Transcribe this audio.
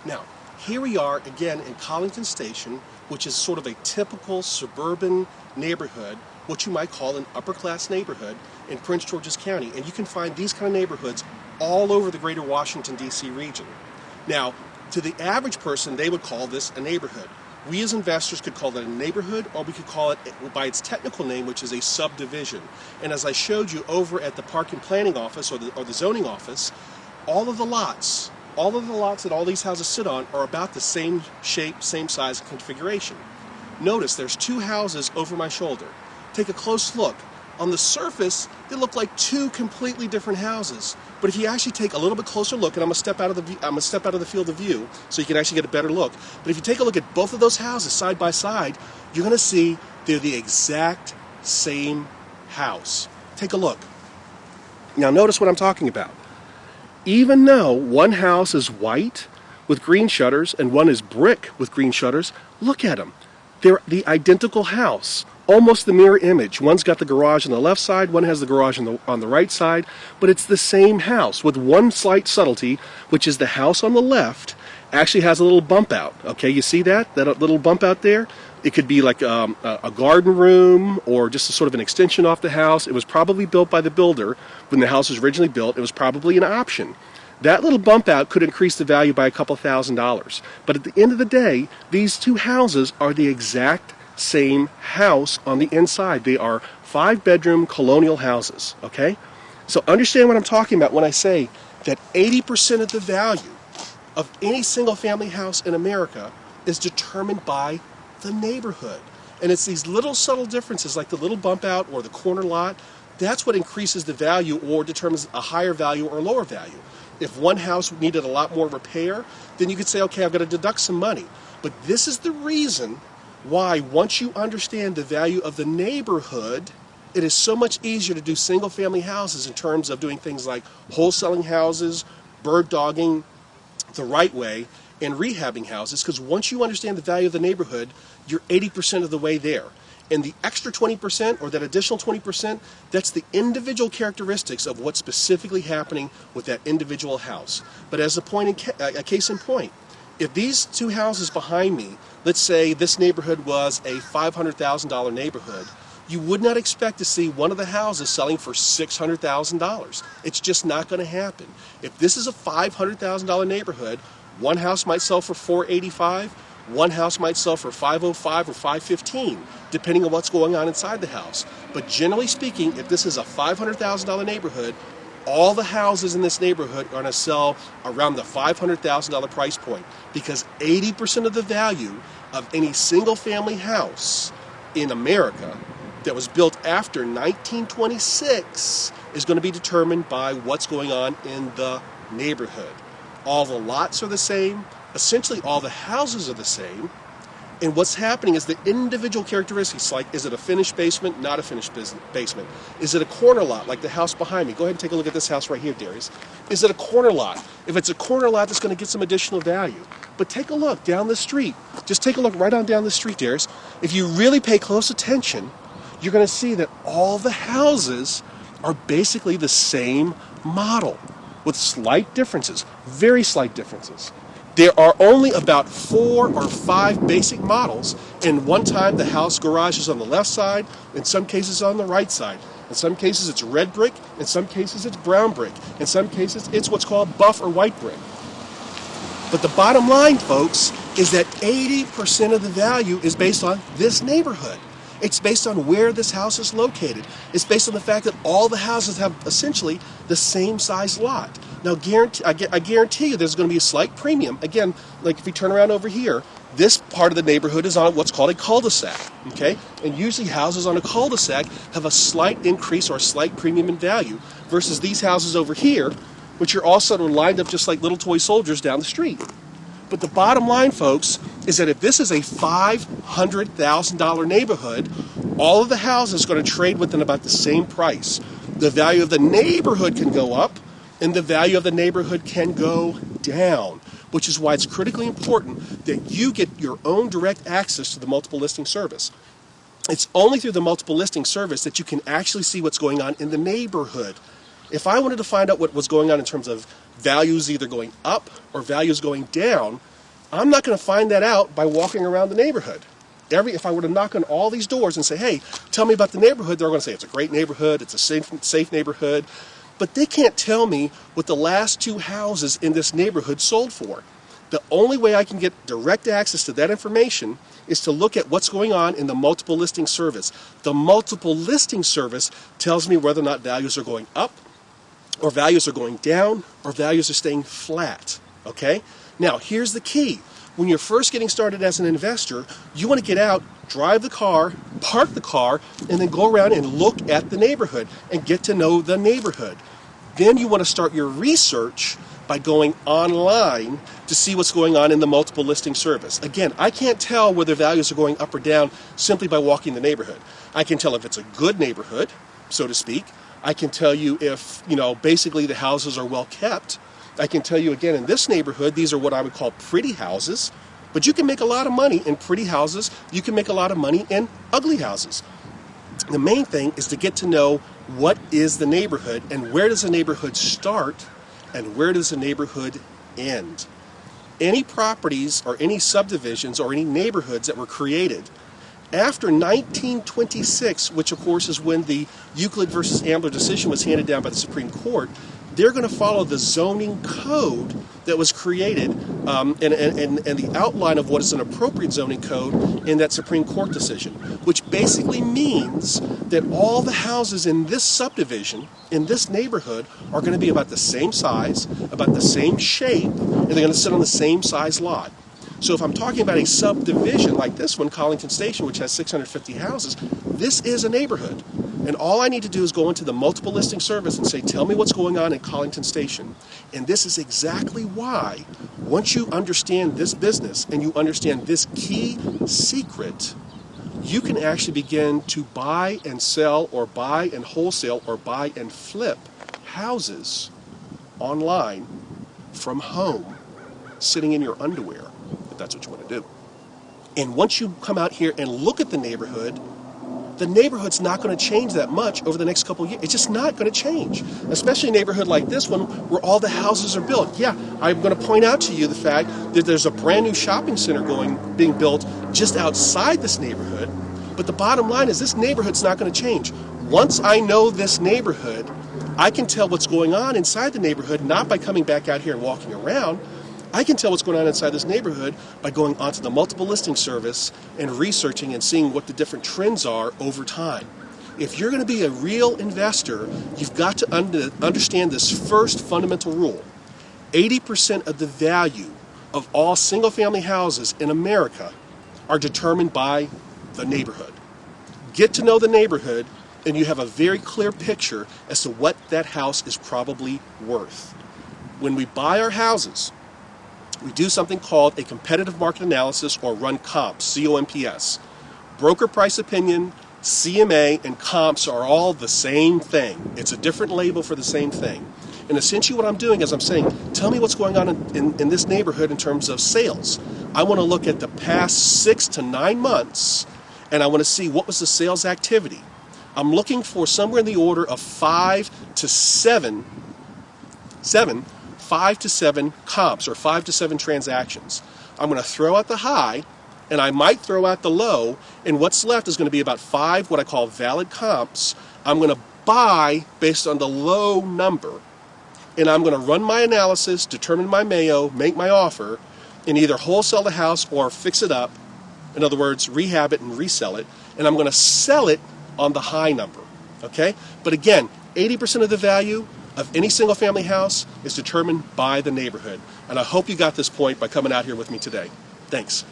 Now, here we are again in Collington Station, which is sort of a typical suburban neighborhood, what you might call an upper-class neighborhood in Prince George's County. And you can find these kind of neighborhoods all over the greater Washington, D.C. region. Now, to the average person, they would call this a neighborhood. We as investors could call it a neighborhood, or we could call it by its technical name, which is a subdivision. And as I showed you over at the Park and Planning Office or the zoning office, all of the lots that all these houses sit on are about the same shape, same size, and configuration. Notice there's two houses over my shoulder. Take a close look. On the surface, they look like two completely different houses. But if you actually take a little bit closer look, and I'm gonna step out of the field of view so you can actually get a better look. But if you take a look at both of those houses side by side, you're gonna see they're the exact same house. Take a look. Now notice what I'm talking about. Even though one house is white with green shutters and one is brick with green shutters, look at them. They're the identical house, almost the mirror image. One's got the garage on the left side, one has the garage on the right side, but it's the same house with one slight subtlety, which is the house on the left actually has a little bump out. Okay, you see that? That little bump out there? It could be like a garden room or just a sort of an extension off the house. It was probably built by the builder when the house was originally built. It was probably an option. That little bump out could increase the value by a couple $1,000s. But at the end of the day, these two houses are the exact same house on the inside. They are 5-bedroom colonial houses, okay? So understand what I'm talking about when I say that 80% of the value of any single family house in America is determined by the neighborhood. And it's these little subtle differences like the little bump out or the corner lot, that's what increases the value or determines a higher value or lower value. If one house needed a lot more repair, then you could say, okay, I've got to deduct some money. But this is the reason why once you understand the value of the neighborhood, it is so much easier to do single family houses in terms of doing things like wholesaling houses, bird dogging the right way, and rehabbing houses, because once you understand the value of the neighborhood, you're 80% of the way there. And the extra 20%, or that additional 20%, that's the individual characteristics of what's specifically happening with that individual house. But as a case in point, if these two houses behind me, let's say this neighborhood was a $500,000 neighborhood, you would not expect to see one of the houses selling for $600,000. It's just not going to happen. If this is a $500,000 neighborhood, one house might sell for $485,000, one house might sell for $505,000 or $515,000, depending on what's going on inside the house. But generally speaking, if this is a $500,000 neighborhood, all the houses in this neighborhood are going to sell around the $500,000 price point, because 80% of the value of any single family house in America that was built after 1926 is going to be determined by what's going on in the neighborhood. All the lots are the same, essentially all the houses are the same, and what's happening is the individual characteristics, like is it a finished basement, not a finished basement? Is it a corner lot, like the house behind me? Go ahead and take a look at this house right here, Darius. Is it a corner lot? If it's a corner lot, that's going to get some additional value. But take a look down the street. Just take a look right on down the street, Darius. If you really pay close attention, you're going to see that all the houses are basically the same model with slight differences, very slight differences. There are only about 4 or 5 basic models, and one time the house garage is on the left side, in some cases on the right side. In some cases it's red brick, in some cases it's brown brick, in some cases it's what's called buff or white brick. But the bottom line, folks, is that 80% of the value is based on this neighborhood. It's based on where this house is located. It's based on the fact that all the houses have essentially the same size lot. Now, I guarantee you there's going to be a slight premium. Again, like if we turn around over here, this part of the neighborhood is on what's called a cul-de-sac, okay? And usually houses on a cul-de-sac have a slight increase or a slight premium in value versus these houses over here, which are all sort of lined up just like little toy soldiers down the street. But the bottom line, folks, is that if this is a $500,000 neighborhood, all of the houses are going to trade within about the same price. The value of the neighborhood can go up, and the value of the neighborhood can go down. which is why it's critically important that you get your own direct access to the multiple listing service. It's only through the multiple listing service that you can actually see what's going on in the neighborhood. If I wanted to find out what was going on in terms of values either going up or values going down, I'm not going to find that out by walking around the neighborhood. If I were to knock on all these doors and say, hey, tell me about the neighborhood, they're going to say it's a great neighborhood, it's a safe neighborhood, but they can't tell me what the last 2 houses in this neighborhood sold for. The only way I can get direct access to that information is to look at what's going on in the multiple listing service. The multiple listing service tells me whether or not values are going up, or values are going down, or values are staying flat. Okay? Now, here's the key. When you're first getting started as an investor, you want to get out, drive the car, park the car, and then go around and look at the neighborhood and get to know the neighborhood. Then you want to start your research by going online to see what's going on in the multiple listing service. Again, I can't tell whether values are going up or down simply by walking the neighborhood. I can tell if it's a good neighborhood, so to speak. I can tell you if, basically the houses are well kept. I can tell you, again, in this neighborhood, these are what I would call pretty houses. But you can make a lot of money in pretty houses. You can make a lot of money in ugly houses. The main thing is to get to know what is the neighborhood and where does the neighborhood start and where does the neighborhood end. Any properties or any subdivisions or any neighborhoods that were created after 1926, which of course is when the Euclid versus Ambler decision was handed down by the Supreme Court, they're going to follow the zoning code that was created and the outline of what is an appropriate zoning code in that Supreme Court decision, which basically means that all the houses in this subdivision, in this neighborhood, are going to be about the same size, about the same shape, and they're going to sit on the same size lot. So if I'm talking about a subdivision like this one, Collington Station, which has 650 houses, this is a neighborhood. And all I need to do is go into the multiple listing service and say, tell me what's going on in Collington Station. And this is exactly why, once you understand this business and you understand this key secret, you can actually begin to buy and sell or buy and wholesale or buy and flip houses online from home, sitting in your underwear, if that's what you want to do. And once you come out here and look at the neighborhood's not going to change that much over the next couple of years. It's just not going to change, especially a neighborhood like this one where all the houses are built. Yeah, I'm going to point out to you the fact that there's a brand new shopping center being built just outside this neighborhood, but the bottom line is this neighborhood's not going to change. Once I know this neighborhood, I can tell what's going on inside the neighborhood, not by coming back out here and walking around. I can tell what's going on inside this neighborhood by going onto the multiple listing service and researching and seeing what the different trends are over time. If you're going to be a real investor, you've got to understand this first fundamental rule. 80% of the value of all single-family houses in America are determined by the neighborhood. Get to know the neighborhood, and you have a very clear picture as to what that house is probably worth. When we buy our houses, we do something called a competitive market analysis, or run comps, C-O-M-P-S. Broker price opinion, CMA, and comps are all the same thing. It's a different label for the same thing. And essentially what I'm doing is I'm saying, tell me what's going on in this neighborhood in terms of sales. I want to look at the past 6 to 9 months, and I want to see what was the sales activity. I'm looking for somewhere in the order of 5 to 7 comps, or 5 to 7 transactions. I'm going to throw out the high, and I might throw out the low, and what's left is going to be about 5 what I call valid comps. I'm going to buy based on the low number, and I'm going to run my analysis, determine my Mayo, make my offer, and either wholesale the house or fix it up. In other words, rehab it and resell it, and I'm going to sell it on the high number. Okay? But again, 80% of the value of any single-family house is determined by the neighborhood. And I hope you got this point by coming out here with me today. Thanks.